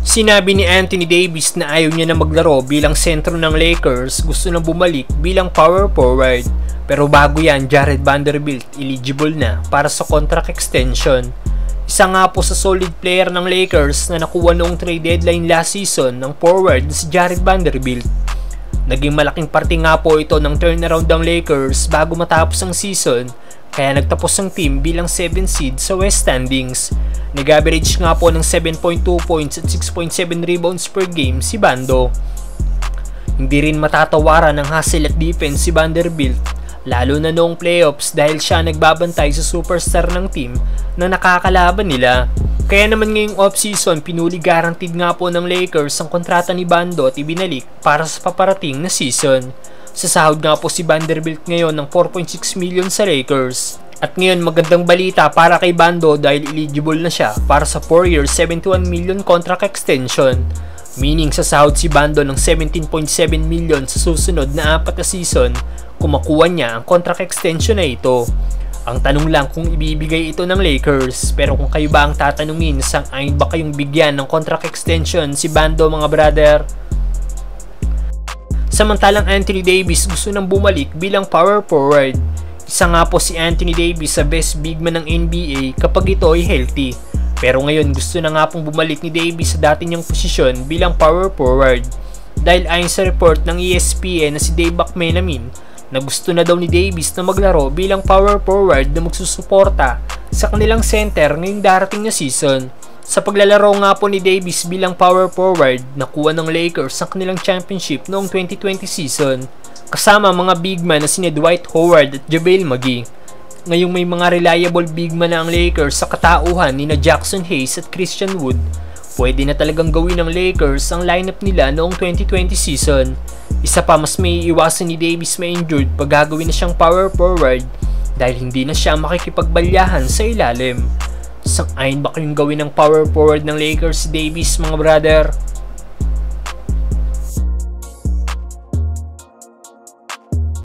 Sinabi ni Anthony Davis na ayaw niya na maglaro bilang sentro ng Lakers, gusto nang bumalik bilang power forward. Pero bago yan, Jared Vanderbilt eligible na para sa contract extension. Isa nga po sa solid player ng Lakers na nakuha noong trade deadline last season ng forward na si Jared Vanderbilt. Naging malaking parte nga po ito ng turnaround ng Lakers bago matapos ang season, kaya nagtapos ang team bilang 7 seed sa West standings. Nag-average nga po ng 7.2 points at 6.7 rebounds per game si Vando. Hindi rin matatawaran ng hustle at defense si Vanderbilt, lalo na noong playoffs dahil siya nagbabantay sa superstar ng team na nakakalaban nila. Kaya naman ngayong offseason, pinuli guaranteed nga po ng Lakers ang kontrata ni Vando at ibinalik para sa paparating na season. Sasahod nga po si Vanderbilt ngayon ng 4.6 million sa Lakers. At ngayon magandang balita para kay Vando dahil eligible na siya para sa 4 years 71 million contract extension. Meaning sasahod si Vando ng 17.7 million sa susunod na 4 na season kung makuha niya ang contract extension na ito. Ang tanong lang kung ibibigay ito ng Lakers, pero kung kayo ba ang tatanungin, sang-ayon ba kayong bigyan ng contract extension si Vando mga brother? Samantalang Anthony Davis gusto nang bumalik bilang power forward. Isa nga po si Anthony Davis sa best big man ng NBA kapag ito ay healthy. Pero ngayon gusto na nga pong bumalik ni Davis sa dati niyang posisyon bilang power forward. Dahil ayon sa report ng ESPN na si Dave McMenamin, na gusto na daw ni Davis na maglaro bilang power forward na magsusuporta sa kanilang center ngayong darating na season. Sa paglalaro nga po ni Davis bilang power forward, nakuha ng Lakers ang kanilang championship noong 2020 season kasama mga big man na sina Dwight Howard at JaVale McGee. Ngayong may mga reliable big man na ang Lakers sa katauhan ni na Jackson Hayes at Christian Wood, pwede na talagang gawin ng Lakers ang lineup nila noong 2020 season. Isa pa, mas may iwasan ni Davis ma-injured pag gagawin na siyang power forward dahil hindi na siya makikipagbalyahan sa ilalim. Sang-ayon ba kayong gawin ng power forward ng Lakers si Davis mga brother?